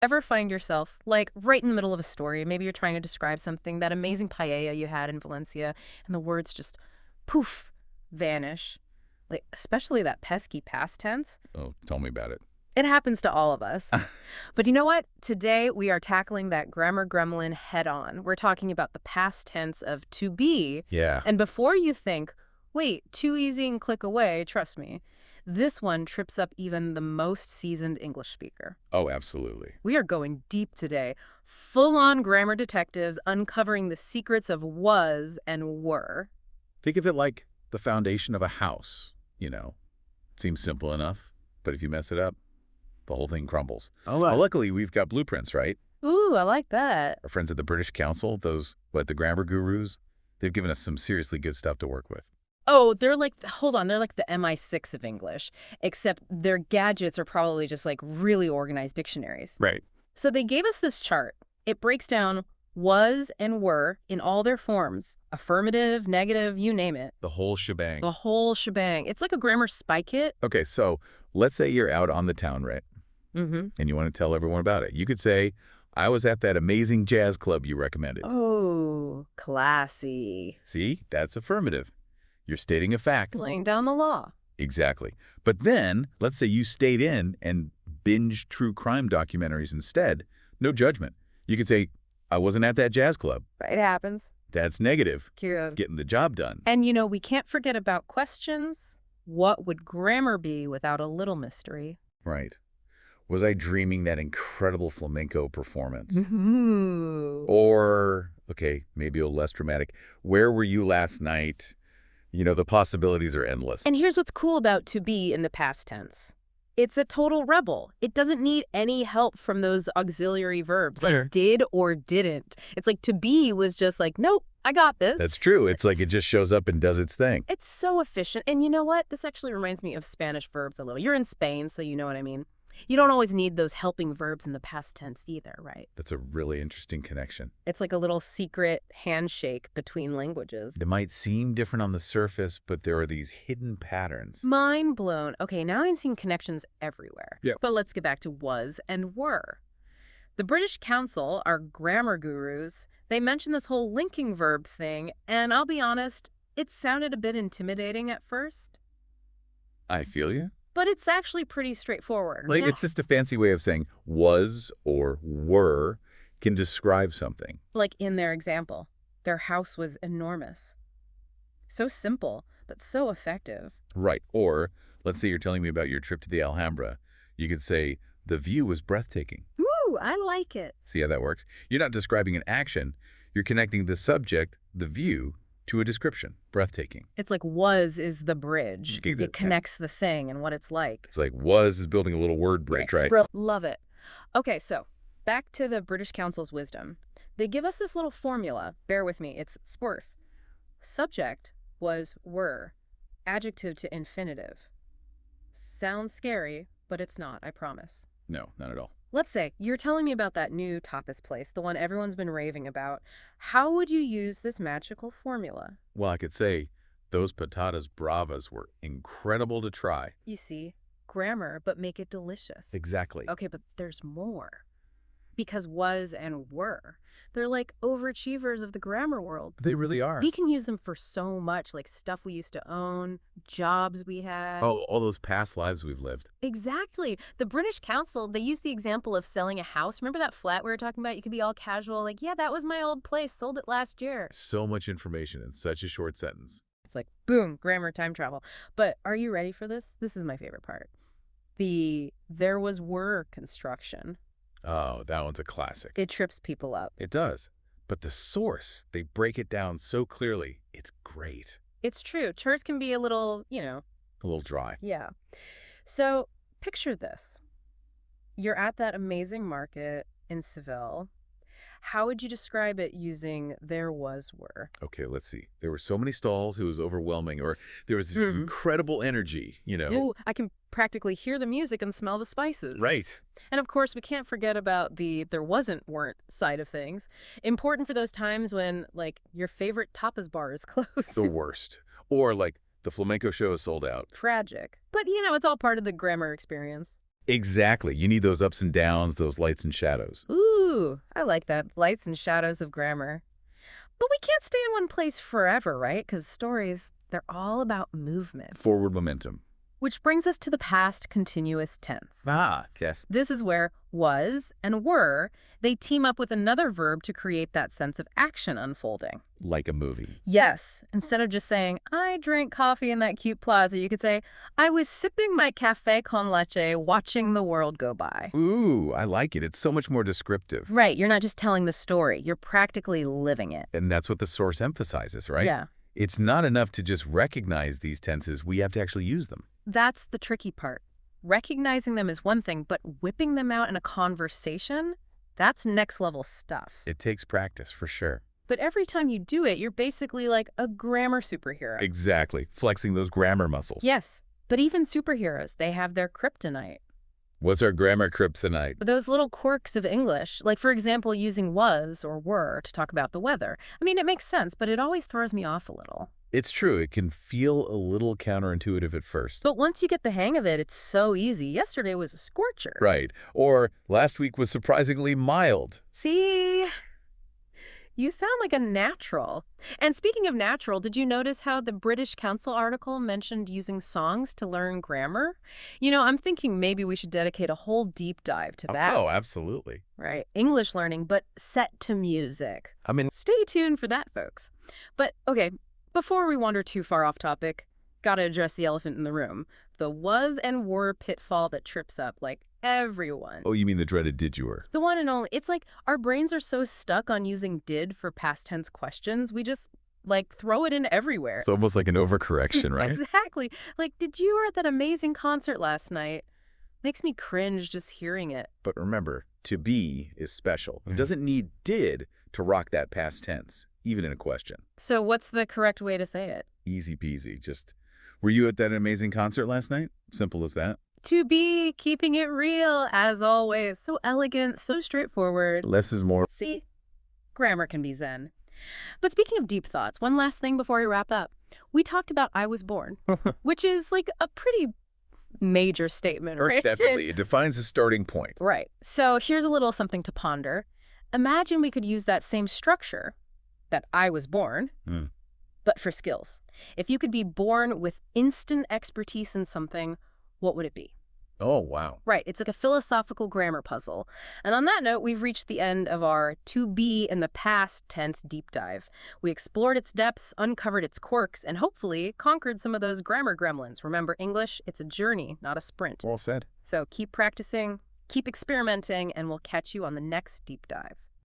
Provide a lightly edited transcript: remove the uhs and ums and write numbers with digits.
Ever find yourself, like, right in the middle of a story? Maybe you're trying to describe something, that amazing paella you had in Valencia, and the words just, poof, vanish. Like, especially that pesky past tense. Oh, tell me about it. It happens to all of us. But you know what? Today, we are tackling that grammar gremlin head on. We're talking about the past tense of to be. Yeah. And before you think, wait, too easy and click away, trust me, this one trips up even the most seasoned English speaker. Oh, absolutely. We are going deep today, full-on grammar detectives uncovering the secrets of was and were. Think of it like the foundation of a house, you know. Seems simple enough, but if you mess it up, the whole thing crumbles. Oh, Well, luckily, we've got blueprints, right? Ooh, I like that. Our friends at the British Council, the grammar gurus, they've given us some seriously good stuff to work with. Oh, they're like, hold on, they're like the MI6 of English, except their gadgets are probably just like really organized dictionaries. Right. So they gave us this chart. It breaks down was and were in all their forms. Affirmative, negative, you name it. The whole shebang. The whole shebang. It's like a grammar spy kit. Okay, so let's say you're out on the town, right? Mm-hmm. And you want to tell everyone about it. You could say, I was at that amazing jazz club you recommended. Oh, classy. See, that's affirmative. You're stating a fact. Laying down the law. Exactly. But then, let's say you stayed in and binged true crime documentaries instead. No judgment. You could say, I wasn't at that jazz club. It happens. That's negative. Cute. Getting the job done. And you know, we can't forget about questions. What would grammar be without a little mystery? Right. Was I dreaming that incredible flamenco performance? Ooh. Or, okay, maybe a little less dramatic, where were you last night? You know, the possibilities are endless. And here's what's cool about to be in the past tense. It's a total rebel. It doesn't need any help from those auxiliary verbs, Sure. like did or didn't. It's like to be was just like, nope, I got this. That's true. It's like it just shows up and does its thing. It's so efficient. And you know what? This actually reminds me of Spanish verbs a little. You're in Spain, so you know what I mean. You don't always need those helping verbs in the past tense either, right? That's a really interesting connection. It's like a little secret handshake between languages. They might seem different on the surface, but there are these hidden patterns. Mind blown. Okay, now I'm seeing connections everywhere. Yeah. But let's get back to was and were. The British Council, our grammar gurus, they mentioned this whole linking verb thing, and I'll be honest, it sounded a bit intimidating at first. I feel you. But it's actually pretty straightforward. Like, Now- it's just a fancy way of saying was or were can describe something. Like in their example, their house was enormous. So simple, but so effective. Right. Or, let's say you're telling me about your trip to the Alhambra. You could say, the view was breathtaking. Ooh, I like it. See how that works? You're not describing an action. You're connecting the subject, the view, to a description. Breathtaking. It's like was is the bridge. Exactly. It connects the thing and what it's like. It's like was is building a little word bridge, right? Love it. Okay, so back to the British Council's wisdom. They give us this little formula. Bear with me. It's SPURF. Subject was were. Adjective to infinitive. Sounds scary, but it's not, I promise. No, not at all. Let's say you're telling me about that new tapas place, the one everyone's been raving about. How would you use this magical formula? Well, I could say those patatas bravas were incredible to try. You see, grammar, but make it delicious. Exactly. Okay, but there's more. Because was and were. They're like overachievers of the grammar world. They really are. We can use them for so much, like stuff we used to own, jobs we had. Oh, all those past lives we've lived. Exactly. The British Council, they use the example of selling a house. Remember that flat we were talking about? You could be all casual, like, yeah, that was my old place, sold it last year. So much information in such a short sentence. It's like, boom, grammar, time travel. But are you ready for this? This is my favorite part. The there was were construction. Oh, that one's a classic. It trips people up. It does. But the source, they break it down so clearly. It's great. It's true. Terms can be a little, you know. A little dry. Yeah. So picture this. You're at that amazing market in Seville. How would you describe it using there was were? Okay, let's see. There were so many stalls, it was overwhelming. Or there was this incredible energy, you know. Ooh, I can practically hear the music and smell the spices. Right. And of course, we can't forget about the there wasn't weren't side of things. Important for those times when, like, your favorite tapas bar is closed. The worst. Or like the flamenco show is sold out. Tragic. But, you know, it's all part of the grammar experience. Exactly. You need those ups and downs, those lights and shadows. Ooh, I like that. Lights and shadows of grammar. But we can't stay in one place forever, right? Because stories, they're all about movement. Forward momentum. Which brings us to the past continuous tense. Ah, yes. This is where was and were, they team up with another verb to create that sense of action unfolding. Like a movie. Yes. Instead of just saying, I drank coffee in that cute plaza, you could say, I was sipping my cafe con leche watching the world go by. Ooh, I like it. It's so much more descriptive. Right. You're not just telling the story. You're practically living it. And that's what the source emphasizes, right? Yeah. It's not enough to just recognize these tenses. We have to actually use them. That's the tricky part. Recognizing them is one thing, but whipping them out in a conversation, that's next level stuff. It takes practice, for sure. But every time you do it, you're basically like a grammar superhero. Exactly. Flexing those grammar muscles. Yes, but even superheroes, they have their kryptonite. What's our grammar kryptonite? Those little quirks of English, like for example, using was or were to talk about the weather. I mean, it makes sense, but it always throws me off a little. It's true. It can feel a little counterintuitive at first. But once you get the hang of it, it's so easy. Yesterday was a scorcher. Right. Or last week was surprisingly mild. See? You sound like a natural. And speaking of natural, did you notice how the British Council article mentioned using songs to learn grammar? You know, I'm thinking maybe we should dedicate a whole deep dive to that. Oh, absolutely. Right. English learning, but set to music. I mean, Stay tuned for that, folks. But, okay, before we wander too far off topic, gotta address the elephant in the room. The was and were pitfall that trips up, like, everyone. oh, you mean the dreaded did you were? The one and only. It's like our brains are so stuck on using did for past tense questions, we just, like, throw it in everywhere. It's almost like an overcorrection, right? Exactly. Like, did you were at that amazing concert last night? Makes me cringe just hearing it. But remember, to be is special. It doesn't need did to rock that past tense, even in a question. So what's the correct way to say it? Easy peasy. Just, were you at that amazing concert last night? Simple as that. To be, keeping it real, as always. So elegant, so straightforward. Less is more. See? Grammar can be zen. But speaking of deep thoughts, one last thing before we wrap up. We talked about I was born, which is like a pretty major statement, right? Definitely. It defines a starting point. Right. So here's a little something to ponder. Imagine we could use that same structure, that I was born, but for skills. If you could be born with instant expertise in something, what would it be? Oh, wow. Right. It's like a philosophical grammar puzzle. And on that note, we've reached the end of our to be in the past tense deep dive. We explored its depths, uncovered its quirks, and hopefully conquered some of those grammar gremlins. Remember, English, it's a journey, not a sprint. Well said. So keep practicing, keep experimenting, and we'll catch you on the next deep dive.